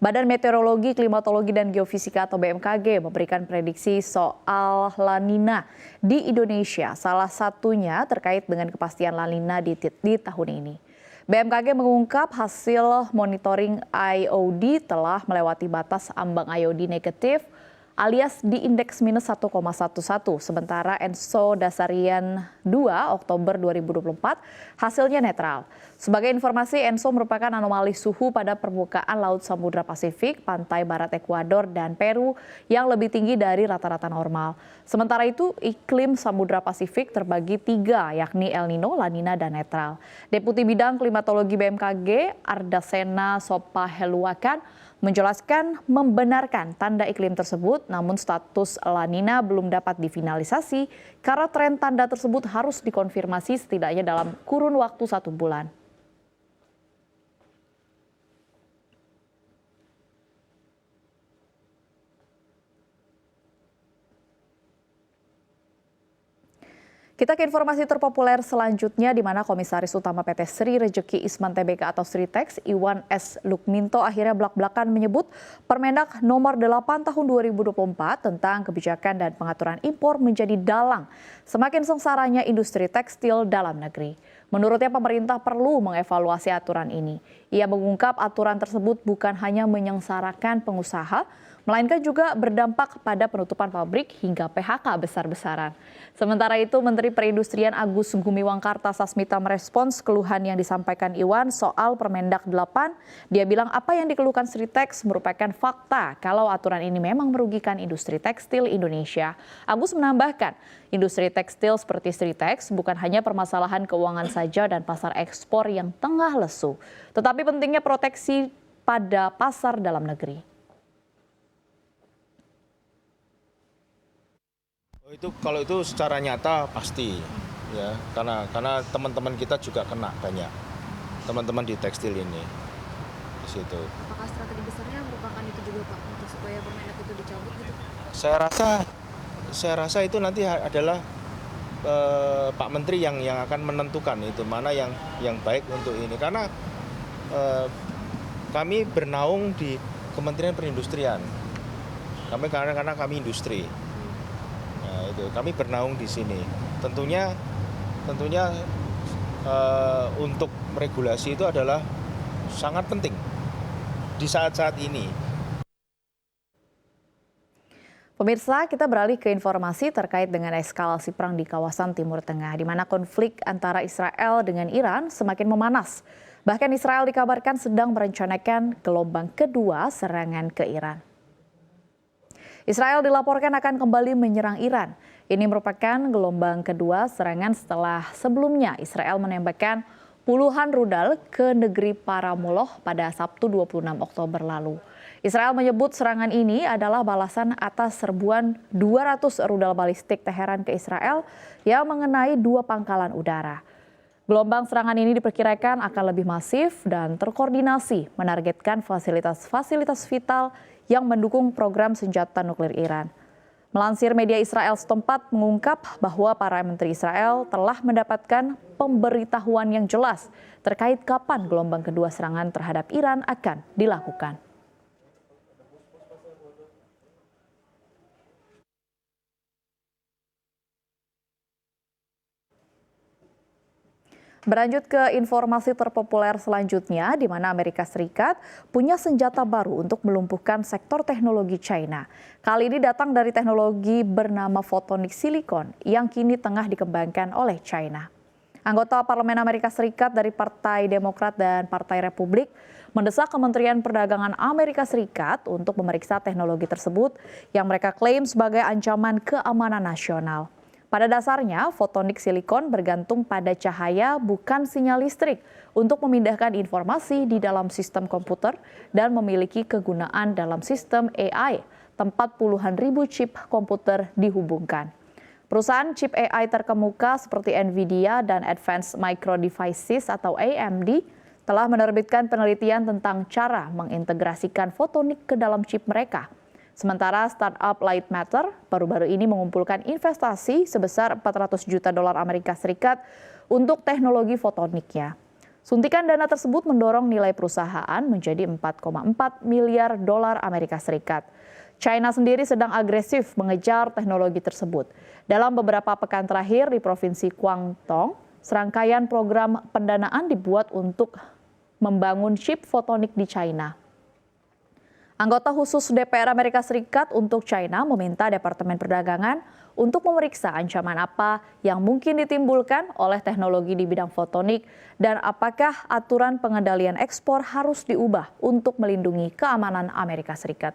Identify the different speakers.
Speaker 1: Badan Meteorologi, Klimatologi, dan Geofisika atau BMKG memberikan prediksi soal La Nina di Indonesia. Salah satunya terkait dengan kepastian La Nina di tahun ini. BMKG mengungkap hasil monitoring IOD telah melewati batas ambang IOD negatif alias di indeks minus 1,11. Sementara ENSO Dasarian 2 Oktober 2024 hasilnya netral. Sebagai informasi, ENSO merupakan anomali suhu pada permukaan Laut Samudra Pasifik, pantai barat Ekuador, dan Peru yang lebih tinggi dari rata-rata normal. Sementara itu, iklim Samudra Pasifik terbagi 3, yakni El Nino, La Nina, dan netral. Deputi Bidang Klimatologi BMKG, Ardasena Sopaheluakan, menjelaskan membenarkan tanda iklim tersebut, namun status La Nina belum dapat difinalisasi karena tren tanda tersebut harus dikonfirmasi setidaknya dalam kurun waktu 1 bulan. Kita ke informasi terpopuler selanjutnya, di mana Komisaris Utama PT Sri Rejeki Isman Tbk atau Sritex, Iwan S. Lukminto, akhirnya belak-belakan menyebut Permendak Nomor 8 Tahun 2024 tentang kebijakan dan pengaturan impor menjadi dalang semakin sengsaranya industri tekstil dalam negeri. Menurutnya pemerintah perlu mengevaluasi aturan ini. Ia mengungkap aturan tersebut bukan hanya menyengsarakan pengusaha, melainkan juga berdampak pada penutupan pabrik hingga PHK besar-besaran. Sementara itu, Menteri Perindustrian Agus Gumiwang Kartasasmita merespons keluhan yang disampaikan Iwan soal Permendak 8. Dia bilang apa yang dikeluhkan Sritex merupakan fakta kalau aturan ini memang merugikan industri tekstil Indonesia. Agus menambahkan, industri tekstil seperti Sritex bukan hanya permasalahan keuangan saja dan pasar ekspor yang tengah lesu, tetapi pentingnya proteksi pada pasar dalam negeri.
Speaker 2: Kalau itu secara nyata pasti ya, karena teman-teman kita juga kena banyak, teman-teman di tekstil ini di situ.
Speaker 3: Apakah strategi besarnya merupakan itu juga Pak, untuk supaya Permendak itu dicabut gitu?
Speaker 2: Saya rasa itu nanti adalah Pak Menteri yang akan menentukan itu mana yang baik untuk ini, karena kami bernaung di Kementerian Perindustrian, karena kami industri. Kami bernaung di sini. Tentunya untuk regulasi itu adalah sangat penting di saat-saat ini.
Speaker 1: Pemirsa, kita beralih ke informasi terkait dengan eskalasi perang di kawasan Timur Tengah, di mana konflik antara Israel dengan Iran semakin memanas. Bahkan Israel dikabarkan sedang merencanakan gelombang kedua serangan ke Iran. Israel dilaporkan akan kembali menyerang Iran. Ini merupakan gelombang kedua serangan setelah sebelumnya Israel menembakkan puluhan rudal ke negeri Paramoloh pada Sabtu 26 Oktober lalu. Israel menyebut serangan ini adalah balasan atas serbuan 200 rudal balistik Teheran ke Israel yang mengenai 2 pangkalan udara. Gelombang serangan ini diperkirakan akan lebih masif dan terkoordinasi, menargetkan fasilitas-fasilitas vital yang mendukung program senjata nuklir Iran. Melansir media Israel setempat mengungkap bahwa para menteri Israel telah mendapatkan pemberitahuan yang jelas terkait kapan gelombang kedua serangan terhadap Iran akan dilakukan. Berlanjut ke informasi terpopuler selanjutnya, di mana Amerika Serikat punya senjata baru untuk melumpuhkan sektor teknologi China. Kali ini datang dari teknologi bernama fotonik silikon yang kini tengah dikembangkan oleh China. Anggota Parlemen Amerika Serikat dari Partai Demokrat dan Partai Republik mendesak Kementerian Perdagangan Amerika Serikat untuk memeriksa teknologi tersebut yang mereka klaim sebagai ancaman keamanan nasional. Pada dasarnya, fotonik silikon bergantung pada cahaya bukan sinyal listrik untuk memindahkan informasi di dalam sistem komputer dan memiliki kegunaan dalam sistem AI, tempat puluhan ribu chip komputer dihubungkan. Perusahaan chip AI terkemuka seperti Nvidia dan Advanced Micro Devices atau AMD telah menerbitkan penelitian tentang cara mengintegrasikan fotonik ke dalam chip mereka. Sementara startup Light Matter baru-baru ini mengumpulkan investasi sebesar $400 juta Amerika Serikat untuk teknologi fotoniknya. Suntikan dana tersebut mendorong nilai perusahaan menjadi 4,4 miliar dolar Amerika Serikat. China sendiri sedang agresif mengejar teknologi tersebut. Dalam beberapa pekan terakhir di Provinsi Guangdong, serangkaian program pendanaan dibuat untuk membangun chip fotonik di China. Anggota khusus DPR Amerika Serikat untuk China meminta Departemen Perdagangan untuk memeriksa ancaman apa yang mungkin ditimbulkan oleh teknologi di bidang fotonik dan apakah aturan pengendalian ekspor harus diubah untuk melindungi keamanan Amerika Serikat.